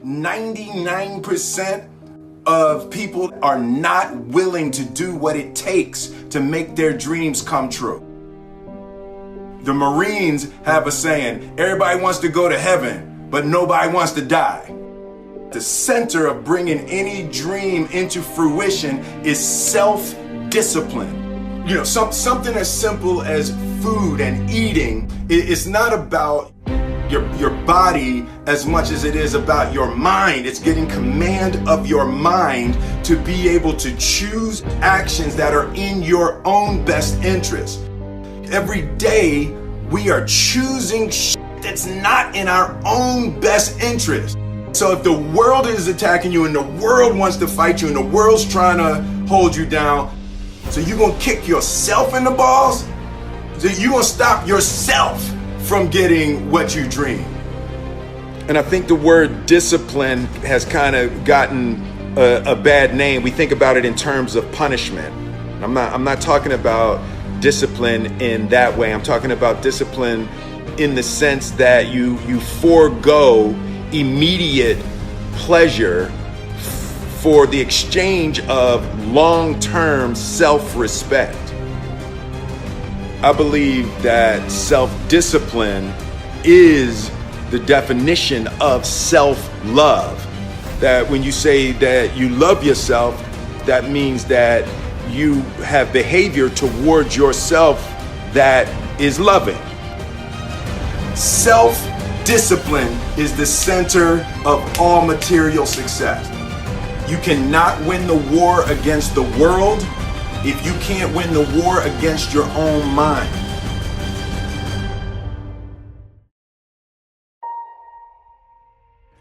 99% of people are not willing to do what it takes to make their dreams come true. The Marines have a saying, everybody wants to go to heaven, but nobody wants to die. The center of bringing any dream into fruition is self-discipline. Something as simple as food and eating. It's not about your body as much as it is about your mind. It's getting command of your mind to be able to choose actions that are in your own best interest. Every day we are choosing that's not in our own best interest. So if the world is attacking you and the world wants to fight you and the world's trying to hold you down, so you're gonna kick yourself in the balls? So you're gonna stop yourself from getting what you dream. And I think the word discipline has kind of gotten a bad name. We think about it in terms of punishment. I'm not talking about discipline in that way. I'm talking about discipline in the sense that you forego immediate pleasure for the exchange of long-term self-respect. I believe that self-discipline is the definition of self-love. That when you say that you love yourself, that means that you have behavior towards yourself that is loving. Self-discipline is the center of all material success. You cannot win the war against the world if you can't win the war against your own mind.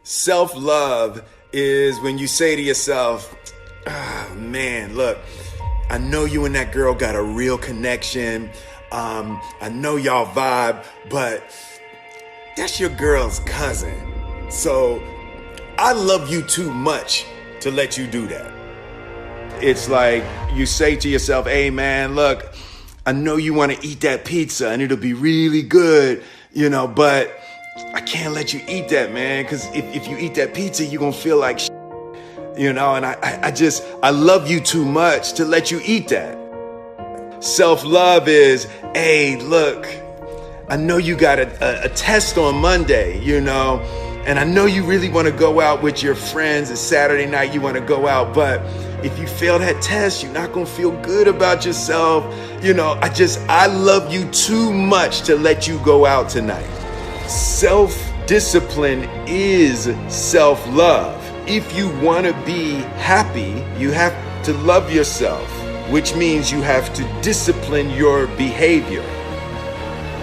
Self-love is when you say to yourself, oh, man, look, I know you and that girl got a real connection. I know y'all vibe, but that's your girl's cousin. So I love you too much to let you do that. It's like you say to yourself, hey man, look, I know you want to eat that pizza and it'll be really good, but I can't let you eat that, man, because if you eat that pizza, you're going to feel like and I love you too much to let you eat that. Self-love is, hey, look, I know you got a test on Monday, and I know you really want to go out with your friends. It's Saturday night, you want to go out, but if you fail that test, you're not going to feel good about yourself. I love you too much to let you go out tonight. Self-discipline is self-love. If you want to be happy, you have to love yourself, which means you have to discipline your behavior.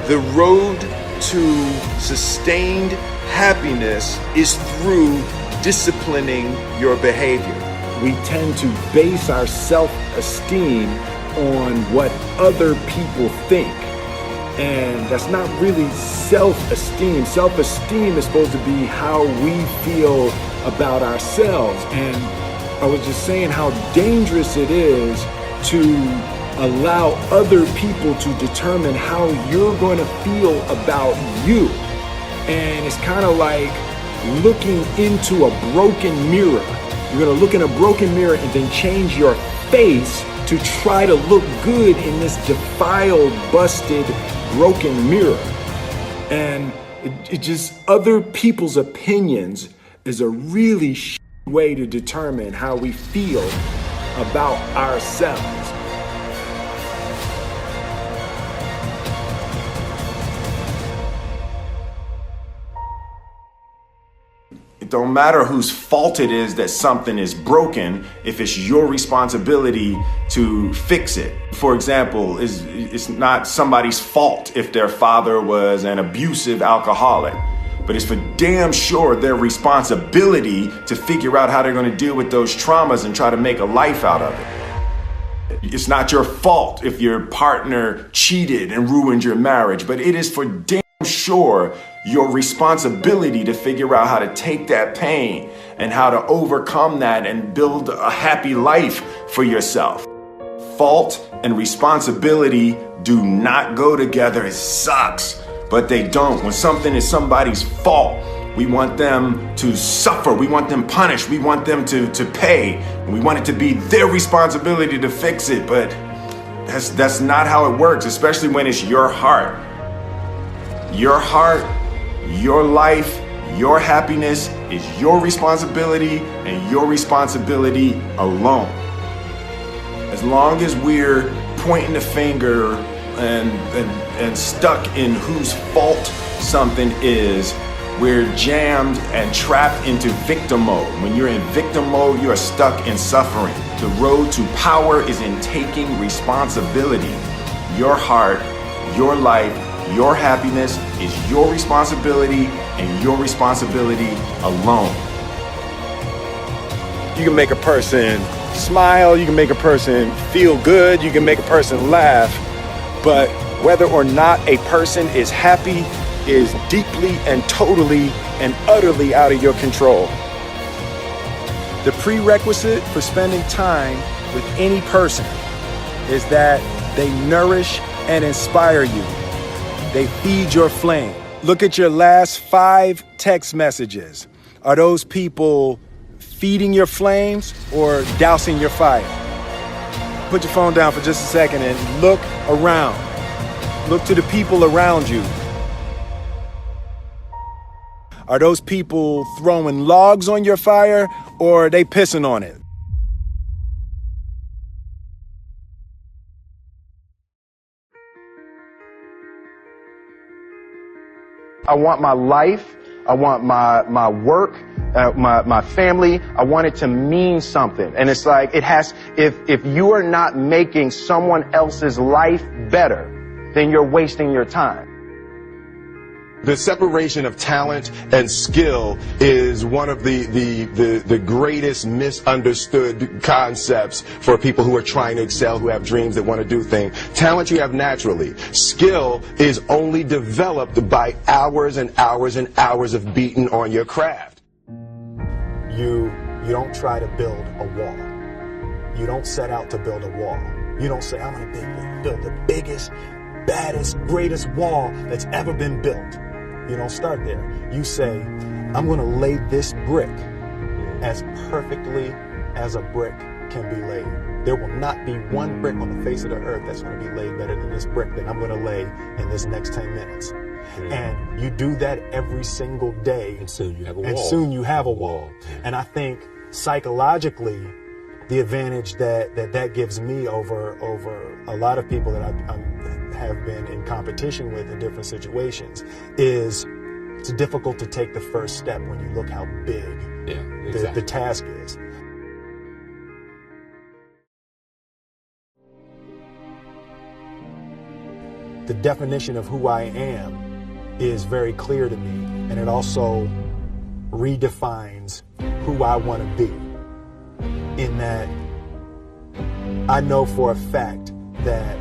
The road to sustained happiness is through disciplining your behavior. We tend to base our self-esteem on what other people think. And that's not really self-esteem. Self-esteem is supposed to be how we feel about ourselves. And I was just saying how dangerous it is to allow other people to determine how you're going to feel about you. And it's kind of like looking into a broken mirror. You're going to look in a broken mirror and then change your face to try to look good in this defiled, busted, broken mirror. And it just, other people's opinions is a really way to determine how we feel about ourselves. It don't matter whose fault it is that something is broken if it's your responsibility to fix it. For example, it's not somebody's fault if their father was an abusive alcoholic, but it's for damn sure their responsibility to figure out how they're going to deal with those traumas and try to make a life out of it. It's not your fault if your partner cheated and ruined your marriage, but it is for damn sure your responsibility to figure out how to take that pain and how to overcome that and build a happy life for yourself. Fault and responsibility do not go together. It sucks, but they don't. When something is somebody's fault, We want them to suffer. We want them punished. We want them to pay. And we want it to be their responsibility to fix it. But that's not how it works, especially when it's your heart. Your heart, your life, your happiness is your responsibility and your responsibility alone. As long as we're pointing the finger and stuck in whose fault something is, we're jammed and trapped into victim mode. When you're in victim mode, you are stuck in suffering. The road to power is in taking responsibility. Your heart, your life, your happiness is your responsibility and your responsibility alone. You can make a person smile, you can make a person feel good, you can make a person laugh, but whether or not a person is happy is deeply and totally and utterly out of your control. The prerequisite for spending time with any person is that they nourish and inspire you. They feed your flame. Look at your last 5 text messages. Are those people feeding your flames or dousing your fire? Put your phone down for just a second and look around. Look to the people around you. Are those people throwing logs on your fire or are they pissing on it? I want my life, I want my work, my family, I want it to mean something. And it's like, if you are not making someone else's life better, then you're wasting your time. The separation of talent and skill is one of the greatest misunderstood concepts for people who are trying to excel, who have dreams that want to do things. Talent you have naturally. Skill is only developed by hours and hours and hours of beating on your craft. You don't try to build a wall. You don't set out to build a wall. You don't say, I'm going to build the biggest, baddest, greatest wall that's ever been built. You don't start there. You say, I'm going to lay this brick as perfectly as a brick can be laid. There will not be one brick on the face of the earth that's going to be laid better than this brick that I'm going to lay in this next 10 minutes. And you do that every single day. And soon you have a wall. And soon you have a wall. And I think psychologically, the advantage that gives me over a lot of people that I have been in competition with in different situations is it's difficult to take the first step when you look how big the task is. The definition of who I am is very clear to me, and it also redefines who I want to be. In that I know for a fact that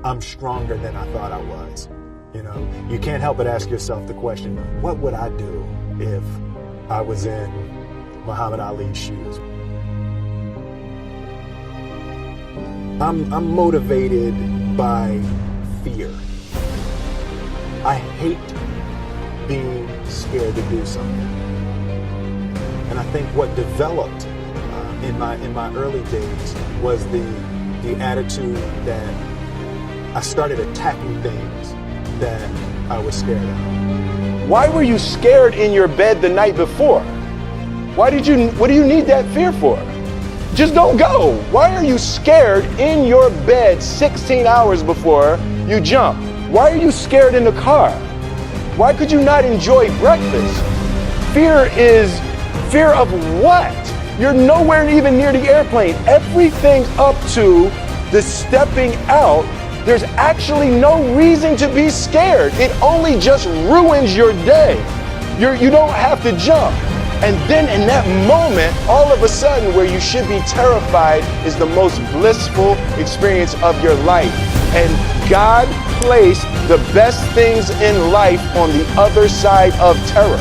I'm stronger than I thought I was. You know, you can't help but ask yourself the question, what would I do if I was in Muhammad Ali's shoes? I'm motivated by fear. I hate being scared to do something. And I think what developed in my early days was the attitude that I started attacking things that I was scared of. Why were you scared in your bed the night before? What do you need that fear for? Just don't go. Why are you scared in your bed 16 hours before you jump? Why are you scared in the car? Why could you not enjoy breakfast? Fear of what? You're nowhere even near the airplane. Everything up to the stepping out, there's actually no reason to be scared. It only just ruins your day. You don't have to jump. And then in that moment, all of a sudden, where you should be terrified is the most blissful experience of your life. And God placed the best things in life on the other side of terror.